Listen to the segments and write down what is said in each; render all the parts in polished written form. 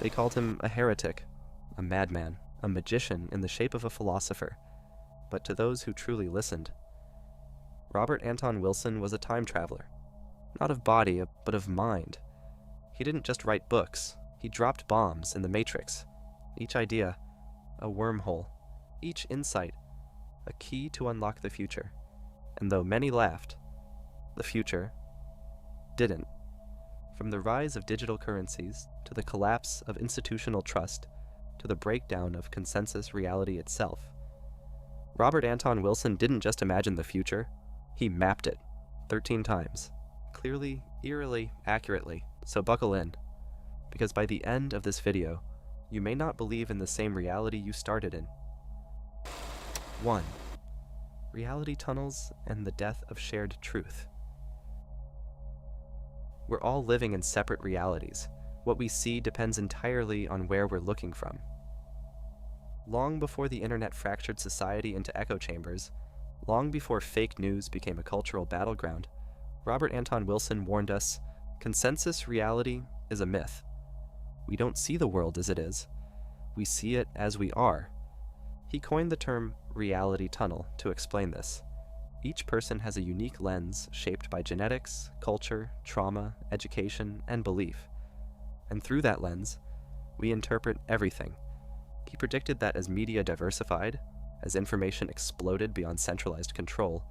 They called him a heretic, a madman, a magician in the shape of a philosopher. But to those who truly listened, Robert Anton Wilson was a time traveler, not of body, but of mind. He didn't just write books, he dropped bombs in the Matrix. Each idea, a wormhole, each insight, a key to unlock the future. And though many laughed, the future didn't. From the rise of digital currencies, to the collapse of institutional trust, to the breakdown of consensus reality itself, Robert Anton Wilson didn't just imagine the future, he mapped it 13 times. Clearly, eerily, accurately, so buckle in. Because by the end of this video, you may not believe in the same reality you started in. 1. Reality tunnels and the death of shared truth. We're all living in separate realities. What we see depends entirely on where we're looking from. Long before the internet fractured society into echo chambers, long before fake news became a cultural battleground, Robert Anton Wilson warned us, consensus reality is a myth. We don't see the world as it is. We see it as we are. He coined the term reality tunnel to explain this. Each person has a unique lens shaped by genetics, culture, trauma, education, and belief. And through that lens, we interpret everything. He predicted that as media diversified, as information exploded beyond centralized control,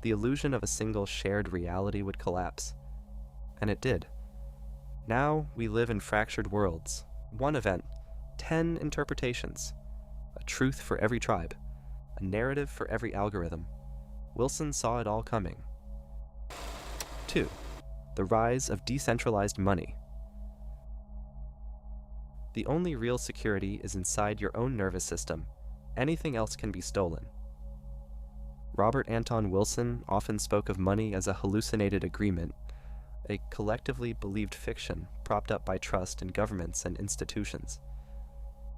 the illusion of a single shared reality would collapse. And it did. Now we live in fractured worlds. One event, 10 interpretations. A truth for every tribe. A narrative for every algorithm. Wilson saw it all coming. 2. The rise of decentralized money. The only real security is inside your own nervous system. Anything else can be stolen. Robert Anton Wilson often spoke of money as a hallucinated agreement, a collectively believed fiction propped up by trust in governments and institutions.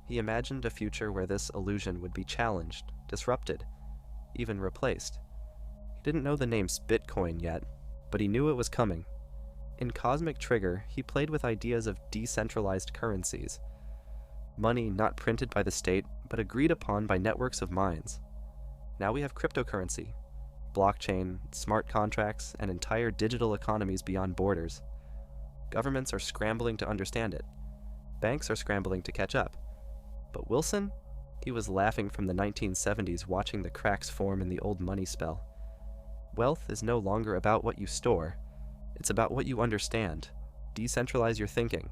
He imagined a future where this illusion would be challenged, disrupted, even replaced. He didn't know the name Bitcoin yet, but he knew it was coming. In Cosmic Trigger, he played with ideas of decentralized currencies. Money not printed by the state, but agreed upon by networks of minds. Now we have cryptocurrency, blockchain, smart contracts, and entire digital economies beyond borders. Governments are scrambling to understand it. Banks are scrambling to catch up. But Wilson? He was laughing from the 1970s watching the cracks form in the old money spell. Wealth is no longer about what you store. It's about what you understand. Decentralize your thinking.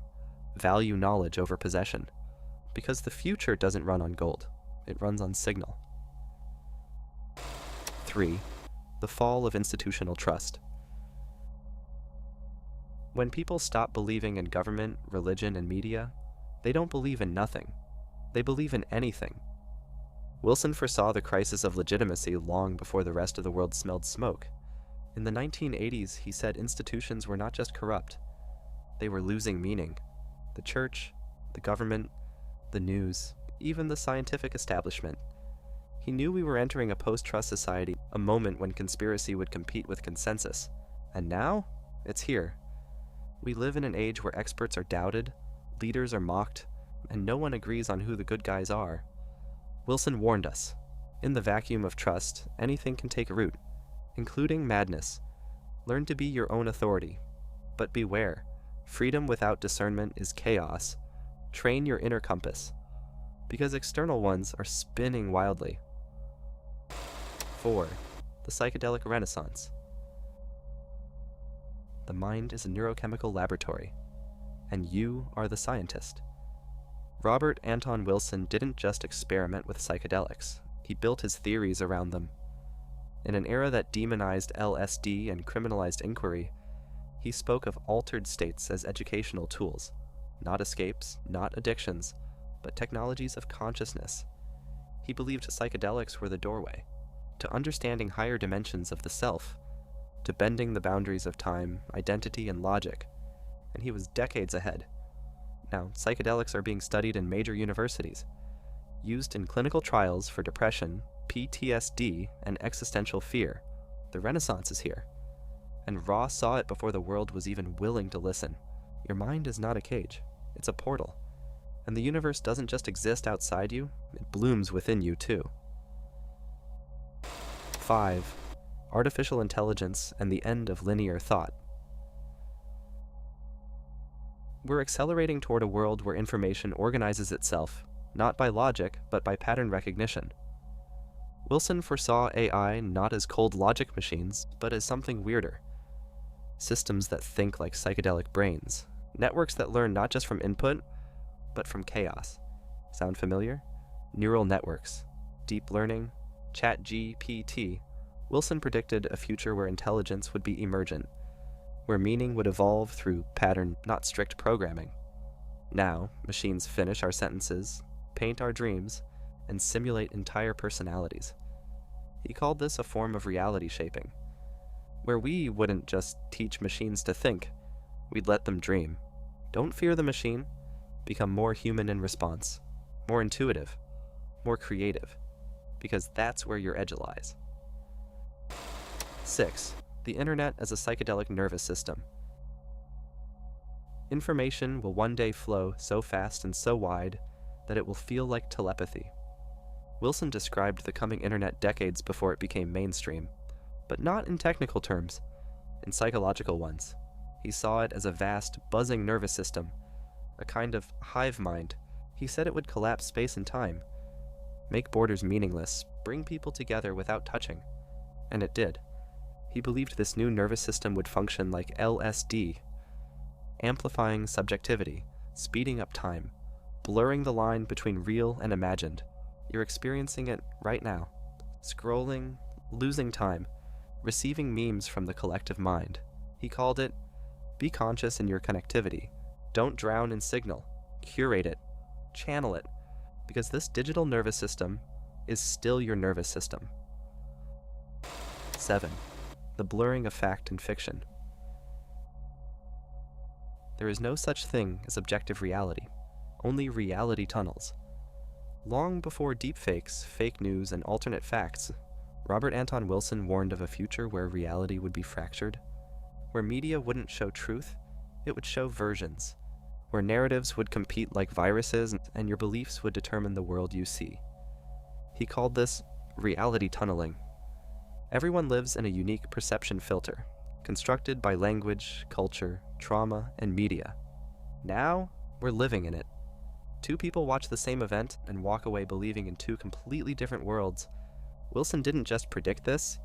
Value knowledge over possession. Because the future doesn't run on gold. It runs on signal. 3. The fall of institutional trust. When people stop believing in government, religion, and media, they don't believe in nothing. They believe in anything. Wilson foresaw the crisis of legitimacy long before the rest of the world smelled smoke. In the 1980s, he said institutions were not just corrupt. They were losing meaning. The church, the government, the news, even the scientific establishment. He knew we were entering a post-trust society, a moment when conspiracy would compete with consensus. And now, it's here. We live in an age where experts are doubted, leaders are mocked, and no one agrees on who the good guys are. Wilson warned us. In the vacuum of trust, anything can take root, including madness. Learn to be your own authority. But beware, freedom without discernment is chaos. Train your inner compass, because external ones are spinning wildly. 4. The psychedelic renaissance. The mind is a neurochemical laboratory, and you are the scientist. Robert Anton Wilson didn't just experiment with psychedelics, he built his theories around them. In an era that demonized LSD and criminalized inquiry, he spoke of altered states as educational tools, not escapes, not addictions, but technologies of consciousness. He believed psychedelics were the doorway to understanding higher dimensions of the self, to bending the boundaries of time, identity, and logic, and he was decades ahead. Now, psychedelics are being studied in major universities, used in clinical trials for depression, PTSD, and existential fear. The Renaissance is here. And Ross saw it before the world was even willing to listen. Your mind is not a cage. It's a portal. And the universe doesn't just exist outside you, it blooms within you too. 5. Artificial intelligence and the end of linear thought. We're accelerating toward a world where information organizes itself, not by logic, but by pattern recognition. Wilson foresaw AI not as cold logic machines, but as something weirder. Systems that think like psychedelic brains. Networks that learn not just from input, but from chaos. Sound familiar? Neural networks, deep learning, ChatGPT. Wilson predicted a future where intelligence would be emergent, where meaning would evolve through pattern, not strict programming. Now, machines finish our sentences, paint our dreams, and simulate entire personalities. He called this a form of reality shaping, where we wouldn't just teach machines to think, we'd let them dream. Don't fear the machine, become more human in response, more intuitive, more creative, because that's where your edge lies. 6. The internet as a psychedelic nervous system. Information will one day flow so fast and so wide that it will feel like telepathy. Wilson described the coming internet decades before it became mainstream, but not in technical terms, in psychological ones. He saw it as a vast, buzzing nervous system, a kind of hive mind. He said it would collapse space and time, make borders meaningless, bring people together without touching. And it did. He believed this new nervous system would function like LSD, amplifying subjectivity, speeding up time, blurring the line between real and imagined. You're experiencing it right now. Scrolling, losing time, receiving memes from the collective mind. He called it, be conscious in your connectivity. Don't drown in signal. Curate it. Channel it. Because this digital nervous system is still your nervous system. 7. The blurring of fact and fiction. There is no such thing as objective reality, only reality tunnels. Long before deepfakes, fake news, and alternate facts, Robert Anton Wilson warned of a future where reality would be fractured, where media wouldn't show truth, it would show versions, where narratives would compete like viruses and your beliefs would determine the world you see. He called this reality tunneling. Everyone lives in a unique perception filter, constructed by language, culture, trauma, and media. Now, we're living in it. Two people watch the same event and walk away believing in two completely different worlds. Wilson didn't just predict this,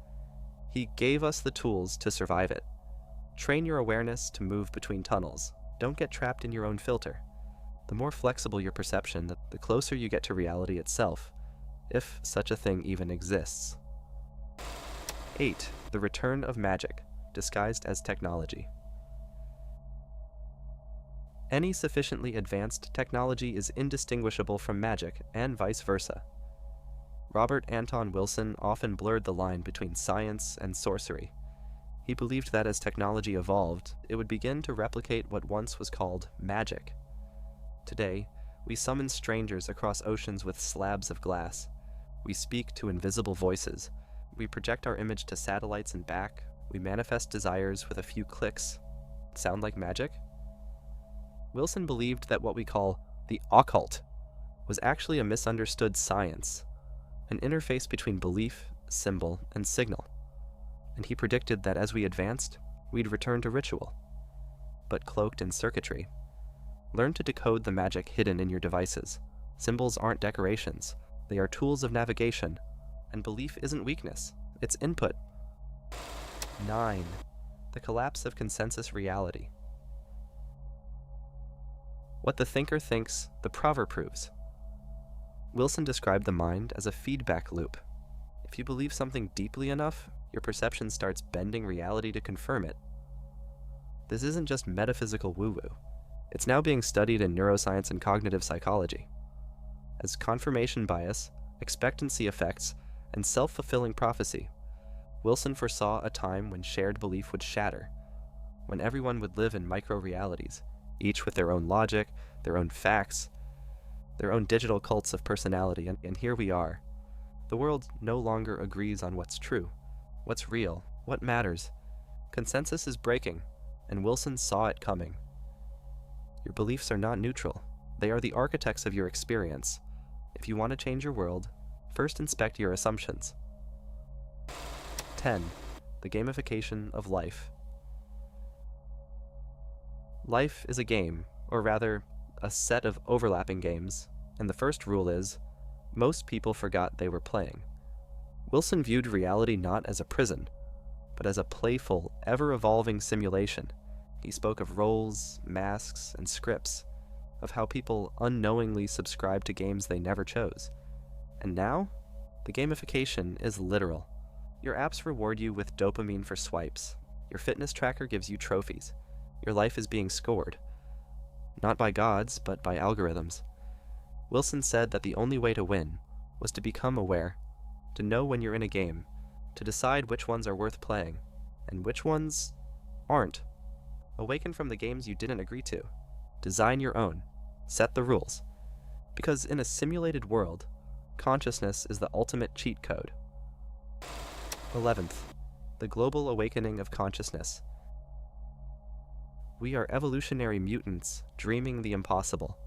he gave us the tools to survive it. Train your awareness to move between tunnels. Don't get trapped in your own filter. The more flexible your perception, the closer you get to reality itself, if such a thing even exists. 8. The return of magic, disguised as technology. Any sufficiently advanced technology is indistinguishable from magic, and vice versa. Robert Anton Wilson often blurred the line between science and sorcery. He believed that as technology evolved, it would begin to replicate what once was called magic. Today, we summon strangers across oceans with slabs of glass. We speak to invisible voices. We project our image to satellites and back. We manifest desires with a few clicks. Sound like magic? Wilson believed that what we call the occult was actually a misunderstood science, an interface between belief, symbol, and signal. And he predicted that as we advanced, we'd return to ritual, but cloaked in circuitry. Learn to decode the magic hidden in your devices. Symbols aren't decorations, they are tools of navigation, and belief isn't weakness, it's input. 9. The collapse of consensus reality. What the thinker thinks, the prover proves. Wilson described the mind as a feedback loop. If you believe something deeply enough, your perception starts bending reality to confirm it. This isn't just metaphysical woo-woo. It's now being studied in neuroscience and cognitive psychology. As confirmation bias, expectancy effects, and self-fulfilling prophecy, Wilson foresaw a time when shared belief would shatter, when everyone would live in micro-realities, each with their own logic, their own facts, their own digital cults of personality, and here we are. The world no longer agrees on what's true, what's real, what matters. Consensus is breaking, and Wilson saw it coming. Your beliefs are not neutral, They are the architects of your experience. If you want to change your world, first inspect your assumptions. 10. The gamification of life. Life is a game, or rather, a set of overlapping games, and the first rule is, most people forgot they were playing. Wilson viewed reality not as a prison, but as a playful, ever-evolving simulation. He spoke of roles, masks, and scripts, of how people unknowingly subscribe to games they never chose. And now, the gamification is literal. Your apps reward you with dopamine for swipes. Your fitness tracker gives you trophies. Your life is being scored. Not by gods, but by algorithms. Wilson said that the only way to win was to become aware, to know when you're in a game, to decide which ones are worth playing, and which ones aren't. Awaken from the games you didn't agree to. Design your own. Set the rules. Because in a simulated world, consciousness is the ultimate cheat code. 11th, the global awakening of consciousness. We are evolutionary mutants dreaming the impossible.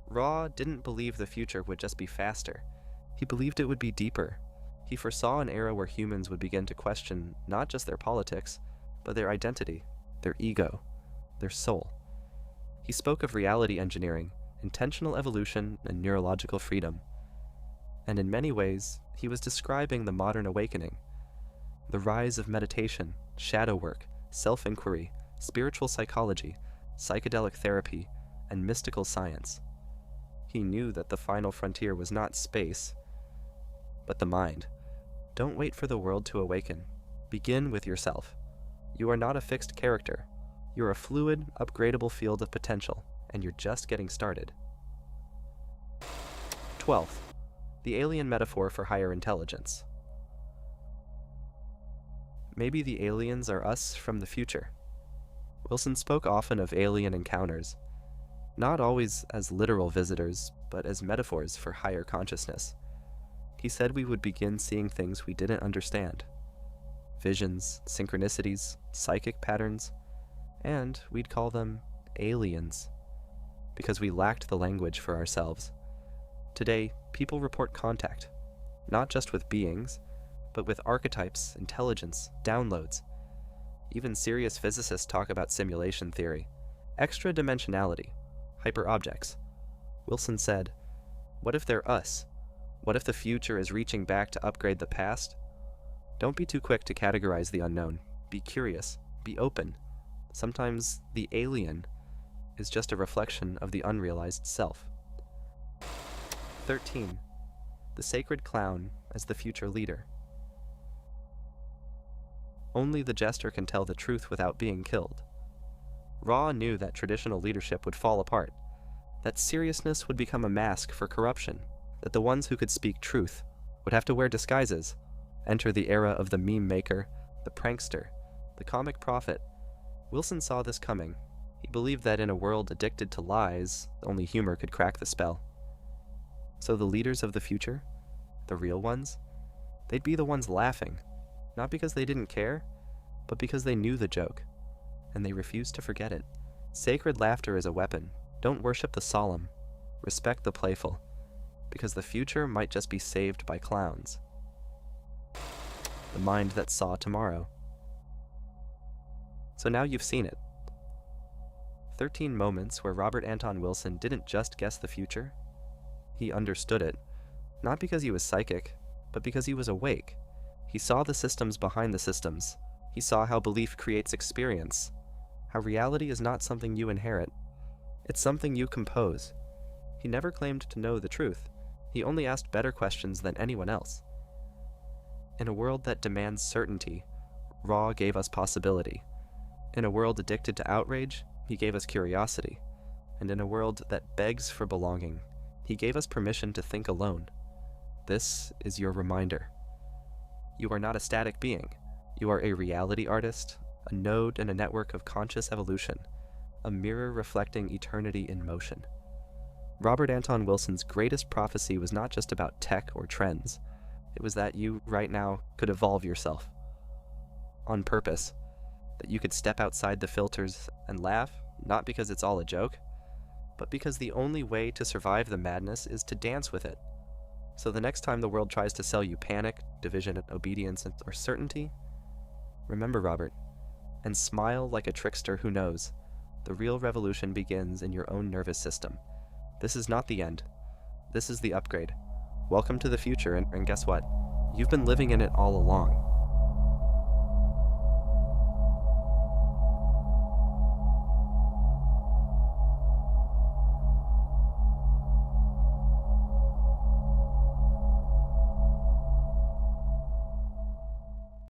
Ra didn't believe the future would just be faster. He believed it would be deeper. He foresaw an era where humans would begin to question not just their politics, but their identity, their ego, their soul. He spoke of reality engineering, intentional evolution, and neurological freedom. And in many ways, he was describing the modern awakening, the rise of meditation, shadow work, self-inquiry, spiritual psychology, psychedelic therapy, and mystical science. He knew that the final frontier was not space, but the mind. Don't wait for the world to awaken. Begin with yourself. You are not a fixed character. You're a fluid, upgradable field of potential, and you're just getting started. 12th, the alien metaphor for higher intelligence. Maybe the aliens are us from the future. Wilson spoke often of alien encounters, not always as literal visitors, but as metaphors for higher consciousness. He said we would begin seeing things we didn't understand. Visions, synchronicities, psychic patterns, and we'd call them aliens, because we lacked the language for ourselves. Today, people report contact, not just with beings, but with archetypes, intelligence, downloads. Even serious physicists talk about simulation theory, extra-dimensionality, hyperobjects. Wilson said, what if they're us? What if the future is reaching back to upgrade the past? Don't be too quick to categorize the unknown. Be curious. Be open. Sometimes the alien is just a reflection of the unrealized self. 13. The sacred clown as the future leader. Only the jester can tell the truth without being killed. Ra knew that traditional leadership would fall apart, that seriousness would become a mask for corruption, that the ones who could speak truth would have to wear disguises, enter the era of the meme maker, the prankster, the comic prophet. Wilson saw this coming. He believed that in a world addicted to lies, only humor could crack the spell. So the leaders of the future, the real ones, they'd be the ones laughing, not because they didn't care, but because they knew the joke, and they refused to forget it. Sacred laughter is a weapon. Don't worship the solemn. Respect the playful, because the future might just be saved by clowns. The mind that saw tomorrow. So now you've seen it. 13 moments where Robert Anton Wilson didn't just guess the future. He understood it, not because he was psychic, but because he was awake. He saw the systems behind the systems. He saw how belief creates experience, how reality is not something you inherit. It's something you compose. He never claimed to know the truth. He only asked better questions than anyone else. In a world that demands certainty, Ra gave us possibility. In a world addicted to outrage, he gave us curiosity. And in a world that begs for belonging, he gave us permission to think alone. This is your reminder. You are not a static being. You are a reality artist, a node in a network of conscious evolution, a mirror reflecting eternity in motion. Robert Anton Wilson's greatest prophecy was not just about tech or trends. It was that you, right now, could evolve yourself. On purpose. That you could step outside the filters and laugh, not because it's all a joke, but because the only way to survive the madness is to dance with it. So the next time the world tries to sell you panic, division, obedience, or certainty, remember, Robert, and smile like a trickster who knows. The real revolution begins in your own nervous system. This is not the end. This is the upgrade. Welcome to the future, and guess what? You've been living in it all along.